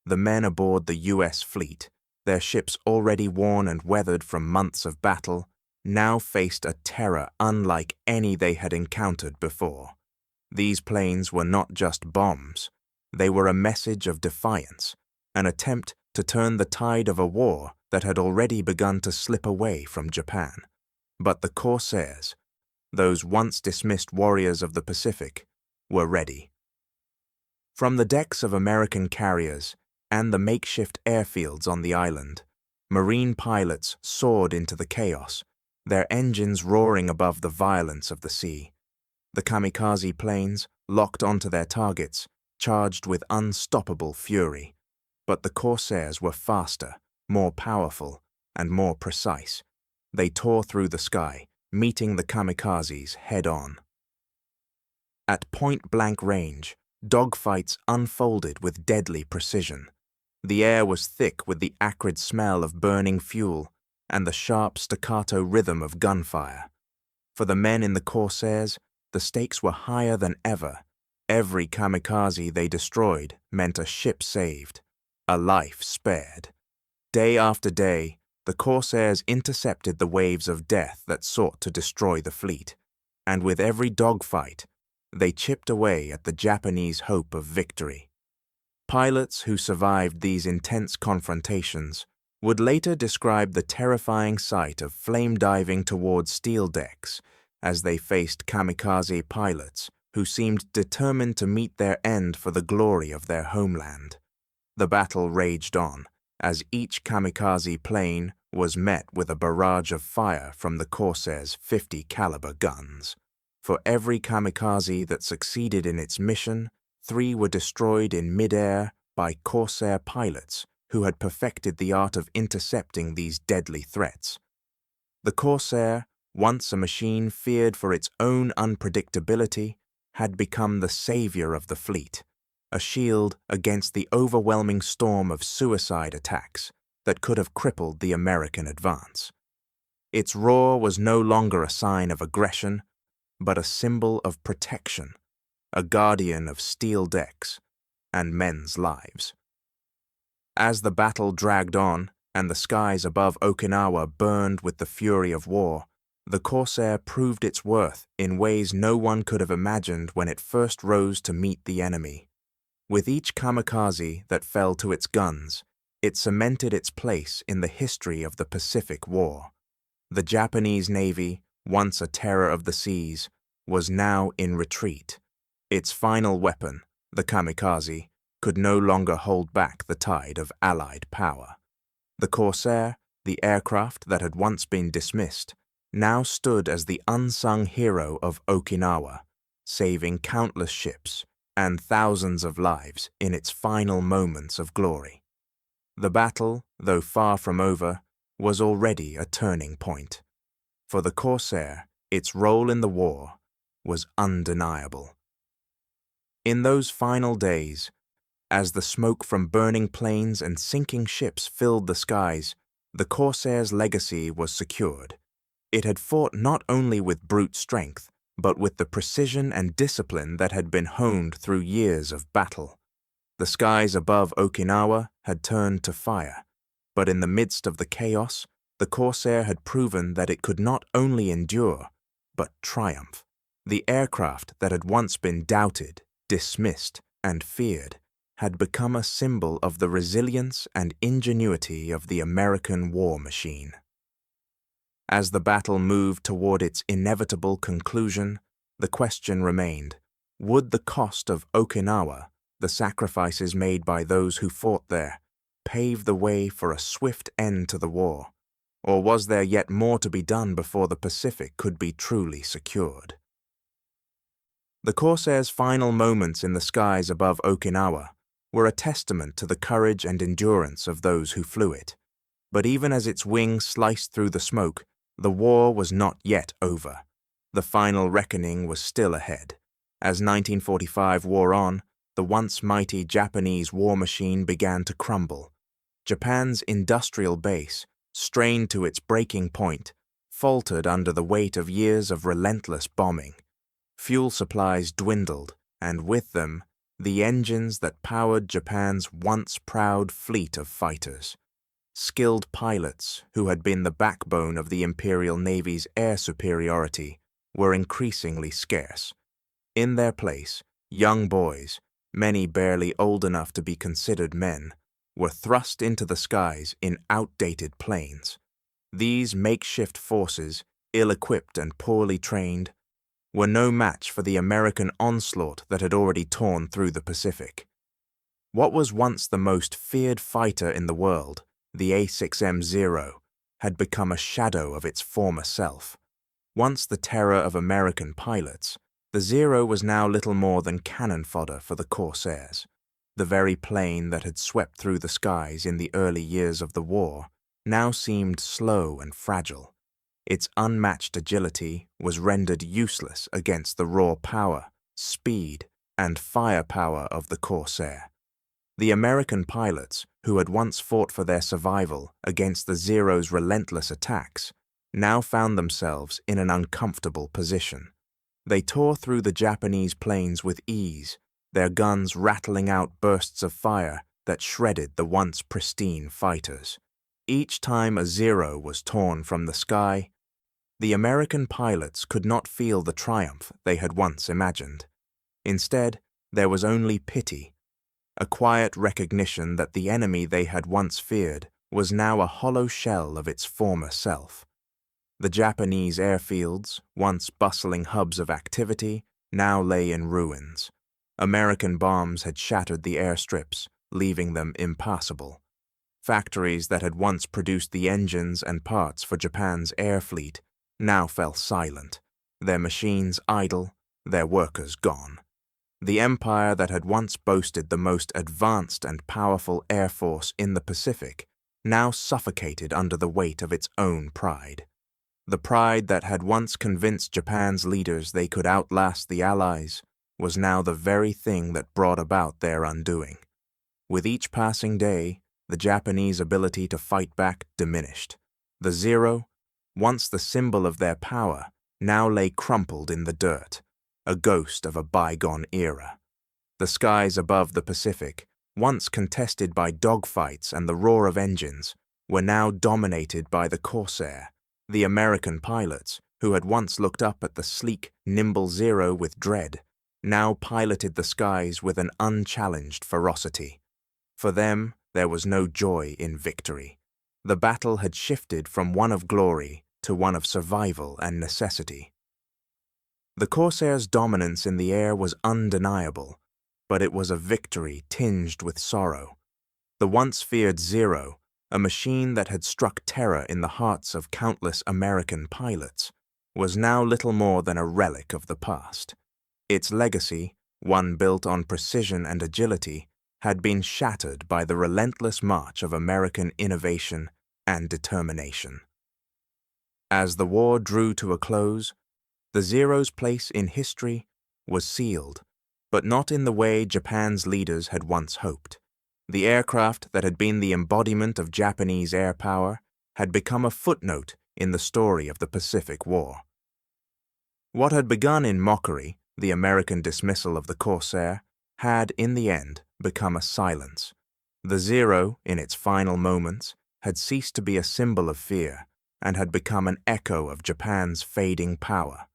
The men aboard the U.S. fleet, their ships already worn and weathered from months of battle, now faced a terror unlike any they had encountered before. These planes were not just bombs. They were a message of defiance, an attempt to turn the tide of a war that had already begun to slip away from Japan. But the corsairs, those once dismissed warriors of the Pacific, were ready. From the decks of American carriers and the makeshift airfields on the island, Marine pilots soared into the chaos, their engines roaring above the violence of the sea. The kamikaze planes, locked onto their targets, charged with unstoppable fury. But the corsairs were faster, more powerful, and more precise. They tore through the sky, meeting the kamikazes head-on. At point-blank range, dogfights unfolded with deadly precision. The air was thick with the acrid smell of burning fuel and the sharp staccato rhythm of gunfire. For the men in the corsairs, the stakes were higher than ever. Every kamikaze they destroyed meant a ship saved, a life spared. Day after day, the corsairs intercepted the waves of death that sought to destroy the fleet, and with every dogfight, they chipped away at the Japanese hope of victory. Pilots who survived these intense confrontations would later describe the terrifying sight of flame diving towards steel decks as they faced kamikaze pilots who seemed determined to meet their end for the glory of their homeland. The battle raged on, as each kamikaze plane was met with a barrage of fire from the corsairs' 50 caliber guns. For every kamikaze that succeeded in its mission, 3 were destroyed in mid-air by corsair pilots who had perfected the art of intercepting these deadly threats. The corsair, once a machine feared for its own unpredictability, had become the savior of the fleet, a shield against the overwhelming storm of suicide attacks that could have crippled the American advance. Its roar was no longer a sign of aggression, but a symbol of protection, a guardian of steel decks and men's lives. As the battle dragged on and the skies above Okinawa burned with the fury of war, the Corsair proved its worth in ways no one could have imagined when it first rose to meet the enemy. With each kamikaze that fell to its guns, it cemented its place in the history of the Pacific War. The Japanese Navy, once a terror of the seas, was now in retreat. Its final weapon, the kamikaze, could no longer hold back the tide of Allied power. The Corsair, the aircraft that had once been dismissed, now stood as the unsung hero of Okinawa, saving countless ships and thousands of lives in its final moments of glory. The battle, though far from over, was already a turning point. For the Corsair, its role in the war was undeniable. In those final days, as the smoke from burning planes and sinking ships filled the skies, the Corsair's legacy was secured. It had fought not only with brute strength, but with the precision and discipline that had been honed through years of battle. The skies above Okinawa had turned to fire, but in the midst of the chaos, the Corsair had proven that it could not only endure, but triumph. The aircraft that had once been doubted, dismissed, and feared had become a symbol of the resilience and ingenuity of the American war machine. As the battle moved toward its inevitable conclusion, the question remained, would the cost of Okinawa, the sacrifices made by those who fought there, pave the way for a swift end to the war, or was there yet more to be done before the Pacific could be truly secured? The Corsair's final moments in the skies above Okinawa were a testament to the courage and endurance of those who flew it. But even as its wings sliced through the smoke, the war was not yet over. The final reckoning was still ahead. As 1945 wore on, the once mighty Japanese war machine began to crumble. Japan's industrial base, strained to its breaking point, faltered under the weight of years of relentless bombing. Fuel supplies dwindled, and with them, the engines that powered Japan's once proud fleet of fighters. Skilled pilots, who had been the backbone of the Imperial Navy's air superiority, were increasingly scarce. In their place, young boys, many barely old enough to be considered men, were thrust into the skies in outdated planes. These makeshift forces, ill-equipped and poorly trained, were no match for the American onslaught that had already torn through the Pacific. What was once the most feared fighter in the world, the A6M-0, had become a shadow of its former self. Once the terror of American pilots, the Zero was now little more than cannon fodder for the Corsairs. The very plane that had swept through the skies in the early years of the war now seemed slow and fragile. Its unmatched agility was rendered useless against the raw power, speed, and firepower of the Corsair. The American pilots, who had once fought for their survival against the Zero's relentless attacks, now found themselves in an uncomfortable position. They tore through the Japanese planes with ease, their guns rattling out bursts of fire that shredded the once pristine fighters. Each time a Zero was torn from the sky, the American pilots could not feel the triumph they had once imagined. Instead, there was only pity, a quiet recognition that the enemy they had once feared was now a hollow shell of its former self. The Japanese airfields, once bustling hubs of activity, now lay in ruins. American bombs had shattered the airstrips, leaving them impassable. Factories that had once produced the engines and parts for Japan's air fleet now fell silent, their machines idle, their workers gone. The empire that had once boasted the most advanced and powerful air force in the Pacific now suffocated under the weight of its own pride. The pride that had once convinced Japan's leaders they could outlast the Allies was now the very thing that brought about their undoing. With each passing day, the Japanese ability to fight back diminished. The Zero, once the symbol of their power, now lay crumpled in the dirt, a ghost of a bygone era. The skies above the Pacific, once contested by dogfights and the roar of engines, were now dominated by the Corsair, the American pilots, who had once looked up at the sleek, nimble Zero with dread, now piloted the skies with an unchallenged ferocity. For them, there was no joy in victory. The battle had shifted from one of glory to one of survival and necessity. The Corsair's dominance in the air was undeniable, but it was a victory tinged with sorrow. The once feared Zero, a machine that had struck terror in the hearts of countless American pilots, was now little more than a relic of the past. Its legacy, one built on precision and agility, had been shattered by the relentless march of American innovation and determination. As the war drew to a close, the Zero's place in history was sealed, but not in the way Japan's leaders had once hoped. The aircraft that had been the embodiment of Japanese air power had become a footnote in the story of the Pacific War. What had begun in mockery, the American dismissal of the Corsair, had, in the end, become a silence. The Zero, in its final moments, had ceased to be a symbol of fear and had become an echo of Japan's fading power.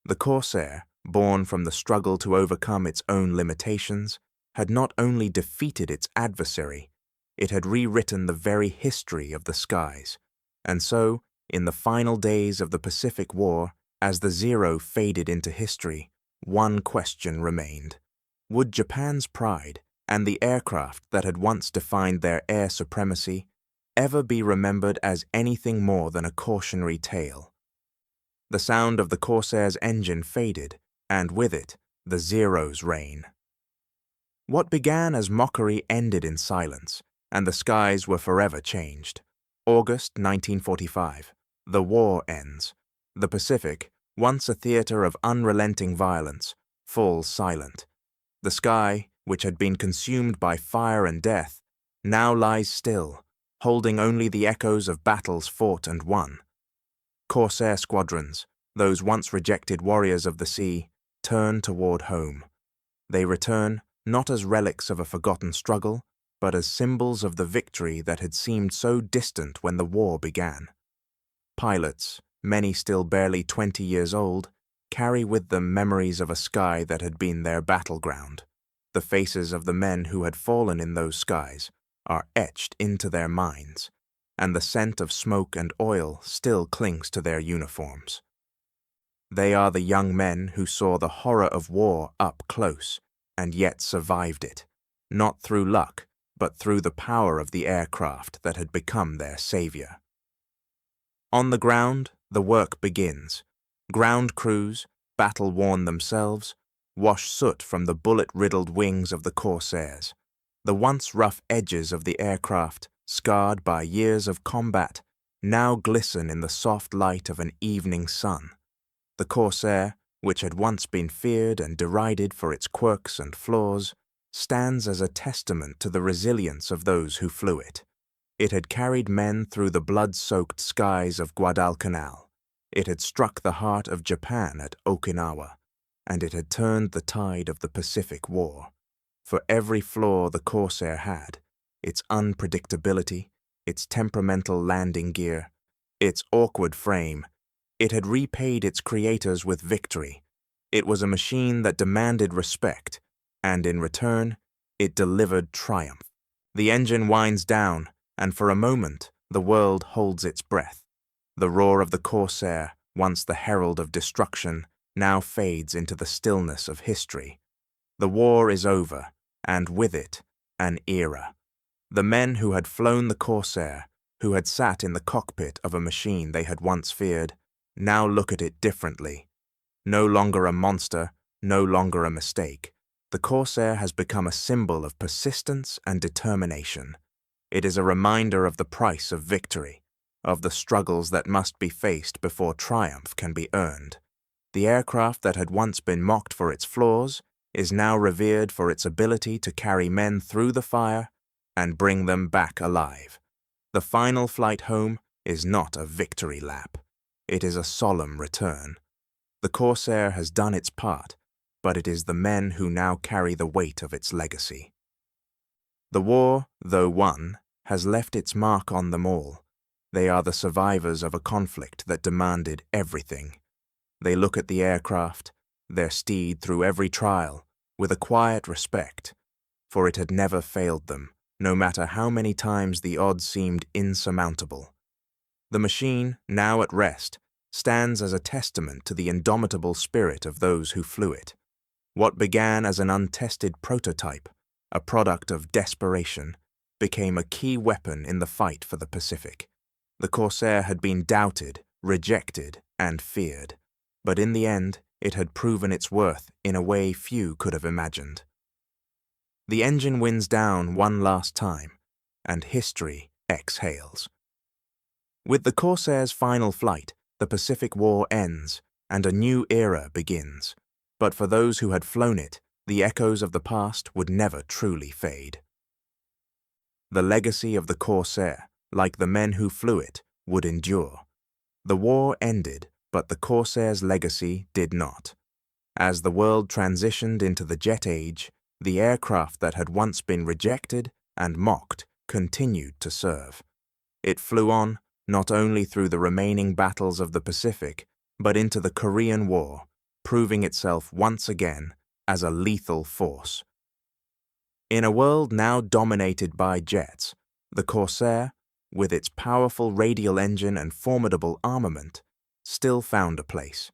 The Corsair, born from the struggle to overcome its own limitations, had not only defeated its adversary, it had rewritten the very history of the skies. And so, in the final days of the Pacific War, as the Zero faded into history, one question remained. Would Japan's pride and the aircraft that had once defined their air supremacy ever be remembered as anything more than a cautionary tale? The sound of the Corsair's engine faded, and with it, the Zero's reign. What began as mockery ended in silence, and the skies were forever changed. August 1945. The war ends. The Pacific, once a theater of unrelenting violence, falls silent. The sky, which had been consumed by fire and death, now lies still, holding only the echoes of battles fought and won. Corsair squadrons, those once rejected warriors of the sea, turn toward home. They return not as relics of a forgotten struggle, but as symbols of the victory that had seemed so distant when the war began. Pilots, many still barely 20 years old, carry with them memories of a sky that had been their battleground. The faces of the men who had fallen in those skies are etched into their minds, and the scent of smoke and oil still clings to their uniforms. They are the young men who saw the horror of war up close, and yet survived it, not through luck, but through the power of the aircraft that had become their savior. On the ground, the work begins. Ground crews, battle-worn themselves, wash soot from the bullet-riddled wings of the Corsairs. The once rough edges of the aircraft, scarred by years of combat, now glisten in the soft light of an evening sun. The Corsair, which had once been feared and derided for its quirks and flaws, stands as a testament to the resilience of those who flew it. It had carried men through the blood-soaked skies of Guadalcanal. It had struck the heart of Japan at Okinawa, and it had turned the tide of the Pacific War. For every flaw the Corsair had, its unpredictability, its temperamental landing gear, its awkward frame, it had repaid its creators with victory. It was a machine that demanded respect, and in return, it delivered triumph. The engine winds down, and for a moment, the world holds its breath. The roar of the Corsair, once the herald of destruction, now fades into the stillness of history. The war is over, and with it, an era. The men who had flown the Corsair, who had sat in the cockpit of a machine they had once feared, now look at it differently. No longer a monster, no longer a mistake. The Corsair has become a symbol of persistence and determination. It is a reminder of the price of victory, of the struggles that must be faced before triumph can be earned. The aircraft that had once been mocked for its flaws is now revered for its ability to carry men through the fire and bring them back alive. The final flight home is not a victory lap. It is a solemn return. The Corsair has done its part, but it is the men who now carry the weight of its legacy. The war, though won, has left its mark on them all. They are the survivors of a conflict that demanded everything. They look at the aircraft, their steed through every trial, with a quiet respect, for it had never failed them, no matter how many times the odds seemed insurmountable. The machine, now at rest, stands as a testament to the indomitable spirit of those who flew it. What began as an untested prototype, a product of desperation, became a key weapon in the fight for the Pacific. The Corsair had been doubted, rejected, and feared, but in the end, it had proven its worth in a way few could have imagined. The engine winds down one last time, and history exhales. With the Corsair's final flight, the Pacific War ends, and a new era begins. But for those who had flown it, the echoes of the past would never truly fade. The legacy of the Corsair, like the men who flew it, would endure. The war ended, but the Corsair's legacy did not. As the world transitioned into the jet age, the aircraft that had once been rejected and mocked continued to serve. It flew on, not only through the remaining battles of the Pacific, but into the Korean War, proving itself once again as a lethal force. In a world now dominated by jets, the Corsair, with its powerful radial engine and formidable armament, still found a place.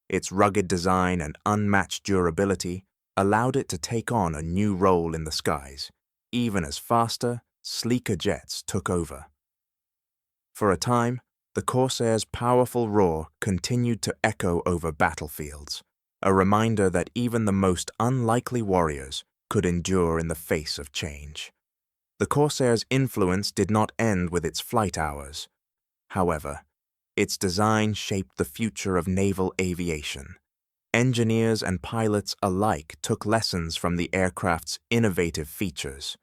Its rugged design and unmatched durability allowed it to take on a new role in the skies, even as faster, sleeker jets took over. For a time, the Corsair's powerful roar continued to echo over battlefields, a reminder that even the most unlikely warriors could endure in the face of change. The Corsair's influence did not end with its flight hours. However, its design shaped the future of naval aviation. Engineers and pilots alike took lessons from the aircraft's innovative features.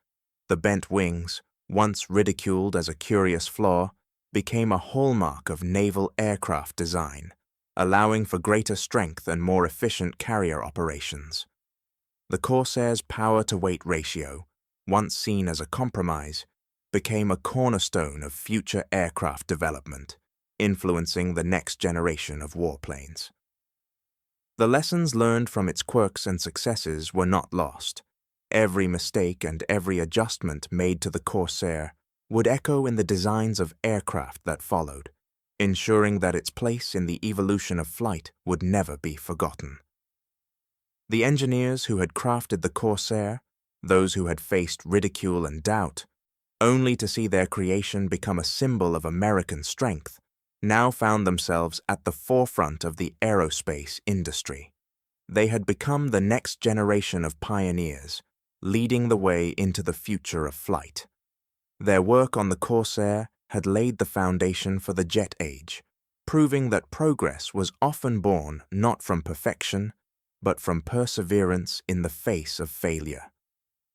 The bent wings, once ridiculed as a curious flaw, became a hallmark of naval aircraft design, allowing for greater strength and more efficient carrier operations. The Corsair's power-to-weight ratio, once seen as a compromise, became a cornerstone of future aircraft development, influencing the next generation of warplanes. The lessons learned from its quirks and successes were not lost. Every mistake and every adjustment made to the Corsair would echo in the designs of aircraft that followed, ensuring that its place in the evolution of flight would never be forgotten. The engineers who had crafted the Corsair, those who had faced ridicule and doubt, only to see their creation become a symbol of American strength, now found themselves at the forefront of the aerospace industry. They had become the next generation of pioneers, leading the way into the future of flight. Their work on the Corsair had laid the foundation for the jet age, proving that progress was often born not from perfection, but from perseverance in the face of failure.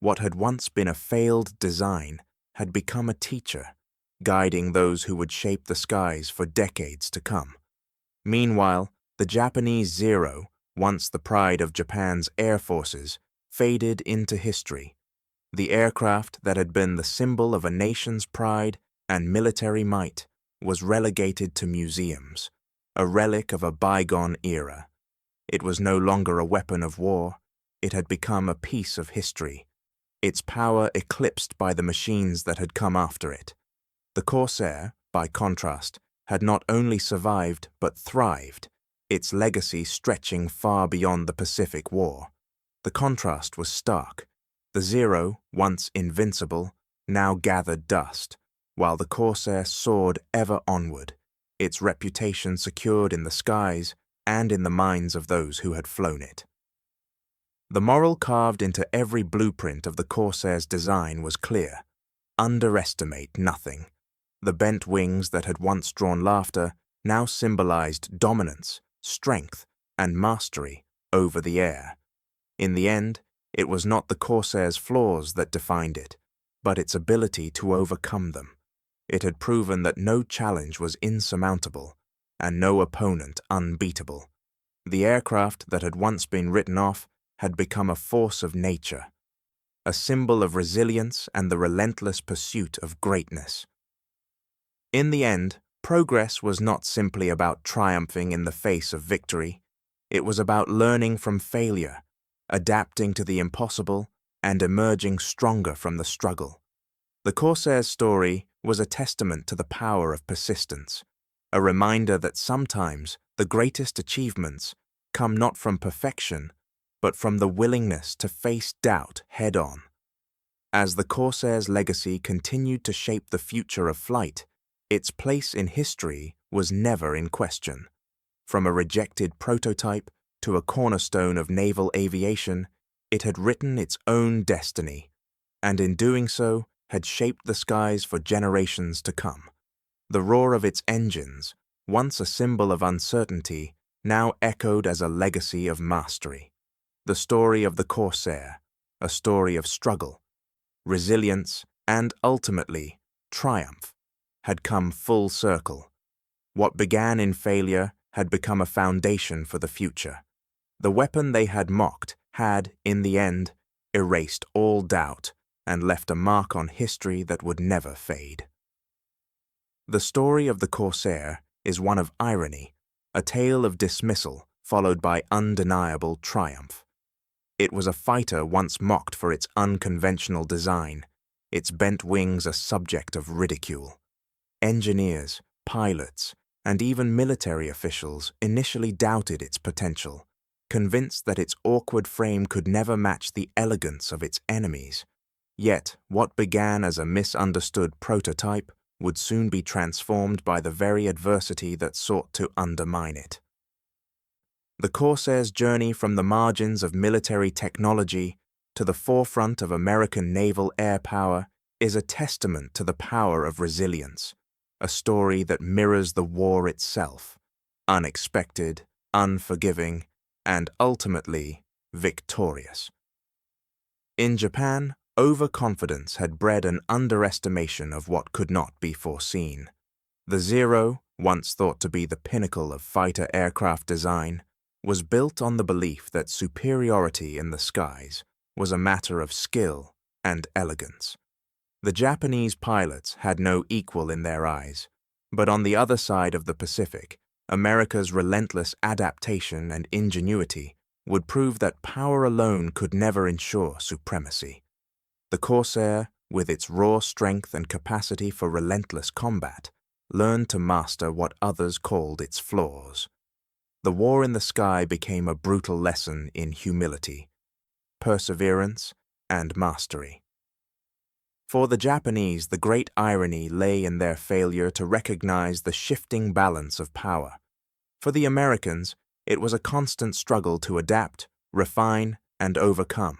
What had once been a failed design had become a teacher, guiding those who would shape the skies for decades to come. Meanwhile, the Japanese Zero, once the pride of Japan's air forces, faded into history. The aircraft that had been the symbol of a nation's pride and military might was relegated to museums, a relic of a bygone era. It was no longer a weapon of war, it had become a piece of history, its power eclipsed by the machines that had come after it. The Corsair, by contrast, had not only survived but thrived, its legacy stretching far beyond the Pacific War. The contrast was stark. The Zero, once invincible, now gathered dust, while the Corsair soared ever onward, its reputation secured in the skies and in the minds of those who had flown it. The moral carved into every blueprint of the Corsair's design was clear: underestimate nothing. The bent wings that had once drawn laughter now symbolized dominance, strength, and mastery over the air. In the end, it was not the Corsair's flaws that defined it, but its ability to overcome them. It had proven that no challenge was insurmountable and no opponent unbeatable. The aircraft that had once been written off had become a force of nature, a symbol of resilience and the relentless pursuit of greatness. In the end, progress was not simply about triumphing in the face of victory. It was about learning from failure, adapting to the impossible, and emerging stronger from the struggle. The Corsair's story was a testament to the power of persistence, a reminder that sometimes the greatest achievements come not from perfection, but from the willingness to face doubt head-on. As the Corsair's legacy continued to shape the future of flight, its place in history was never in question. From a rejected prototype to a cornerstone of naval aviation, it had written its own destiny, and in doing so, had shaped the skies for generations to come. The roar of its engines, once a symbol of uncertainty, now echoed as a legacy of mastery. The story of the Corsair, a story of struggle, resilience, and ultimately, triumph, had come full circle. What began in failure had become a foundation for the future. The weapon they had mocked had, in the end, erased all doubt and left a mark on history that would never fade. The story of the Corsair is one of irony, a tale of dismissal followed by undeniable triumph. It was a fighter once mocked for its unconventional design, its bent wings a subject of ridicule. Engineers, pilots, and even military officials initially doubted its potential, convinced that its awkward frame could never match the elegance of its enemies. Yet, what began as a misunderstood prototype would soon be transformed by the very adversity that sought to undermine it. The Corsair's journey from the margins of military technology to the forefront of American naval air power is a testament to the power of resilience, a story that mirrors the war itself, unexpected, unforgiving, and ultimately victorious. In Japan, overconfidence had bred an underestimation of what could not be foreseen. The Zero, once thought to be the pinnacle of fighter aircraft design, was built on the belief that superiority in the skies was a matter of skill and elegance. The Japanese pilots had no equal in their eyes, but on the other side of the Pacific, America's relentless adaptation and ingenuity would prove that power alone could never ensure supremacy. The Corsair, with its raw strength and capacity for relentless combat, learned to master what others called its flaws. The war in the sky became a brutal lesson in humility, perseverance, and mastery. For the Japanese, the great irony lay in their failure to recognize the shifting balance of power. For the Americans, it was a constant struggle to adapt, refine, and overcome,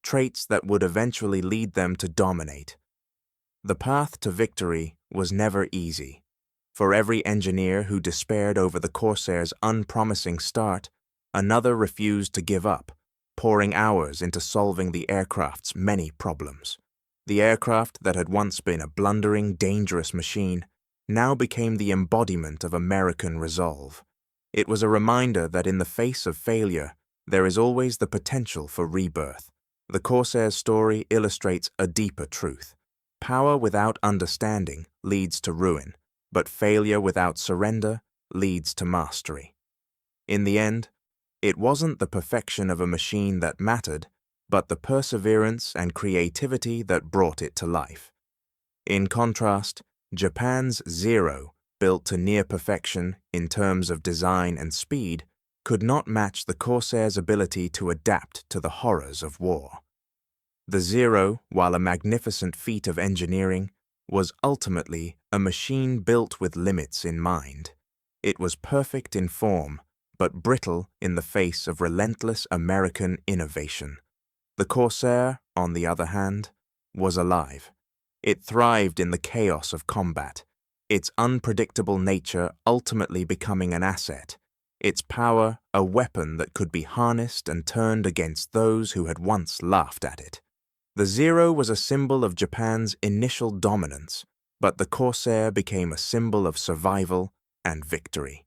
traits that would eventually lead them to dominate. The path to victory was never easy. For every engineer who despaired over the Corsair's unpromising start, another refused to give up, pouring hours into solving the aircraft's many problems. The aircraft that had once been a blundering, dangerous machine now became the embodiment of American resolve. It was a reminder that in the face of failure, there is always the potential for rebirth. The Corsair's story illustrates a deeper truth. Power without understanding leads to ruin, but failure without surrender leads to mastery. In the end, it wasn't the perfection of a machine that mattered, but the perseverance and creativity that brought it to life. In contrast, Japan's Zero, built to near perfection in terms of design and speed, could not match the Corsair's ability to adapt to the horrors of war. The Zero, while a magnificent feat of engineering, was ultimately a machine built with limits in mind. It was perfect in form, but brittle in the face of relentless American innovation. The Corsair, on the other hand, was alive. It thrived in the chaos of combat, its unpredictable nature ultimately becoming an asset, its power a weapon that could be harnessed and turned against those who had once laughed at it. The Zero was a symbol of Japan's initial dominance, but the Corsair became a symbol of survival and victory.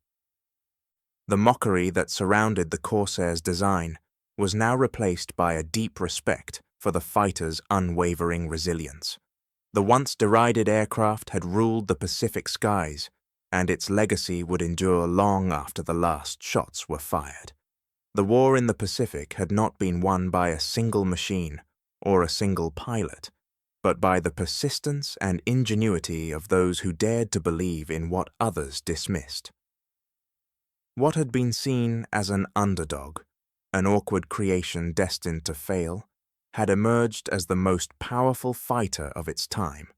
The mockery that surrounded the Corsair's design was now replaced by a deep respect for the fighter's unwavering resilience. The once derided aircraft had ruled the Pacific skies, and its legacy would endure long after the last shots were fired. The war in the Pacific had not been won by a single machine or a single pilot, but by the persistence and ingenuity of those who dared to believe in what others dismissed. What had been seen as an underdog, an awkward creation destined to fail, had emerged as the most powerful fighter of its time.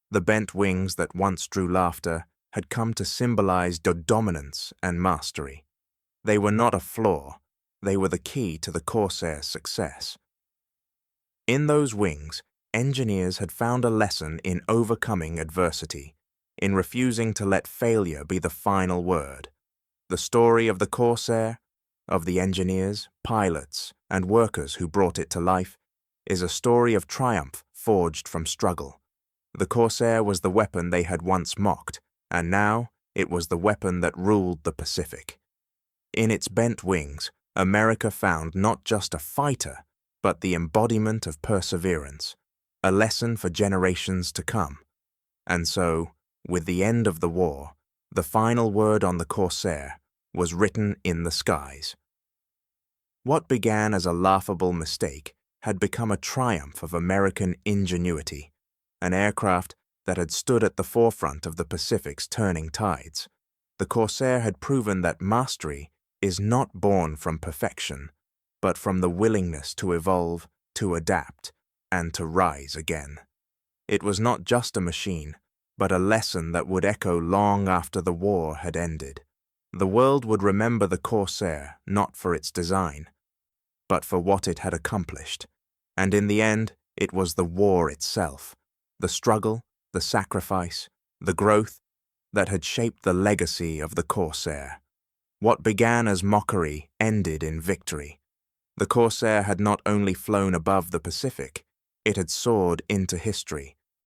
The bent wings that once drew laughter had come to symbolize dominance and mastery. They were not a flaw, they were the key to the Corsair's success. In those wings, engineers had found a lesson in overcoming adversity, in refusing to let failure be the final word. The story of the Corsair, of the engineers, pilots, and workers who brought it to life, is a story of triumph forged from struggle. The Corsair was the weapon they had once mocked, and now it was the weapon that ruled the Pacific. In its bent wings, America found not just a fighter, but the embodiment of perseverance, a lesson for generations to come. And so, with the end of the war, the final word on the Corsair was written in the skies. What began as a laughable mistake had become a triumph of American ingenuity, an aircraft that had stood at the forefront of the Pacific's turning tides. The Corsair had proven that mastery is not born from perfection, but from the willingness to evolve, to adapt, and to rise again. It was not just a machine, but a lesson that would echo long after the war had ended. The world would remember the Corsair not for its design, but for what it had accomplished. And in the end, it was the war itself, the struggle, the sacrifice, the growth that had shaped the legacy of the Corsair. What began as mockery ended in victory. The Corsair had not only flown above the Pacific, it had soared into history,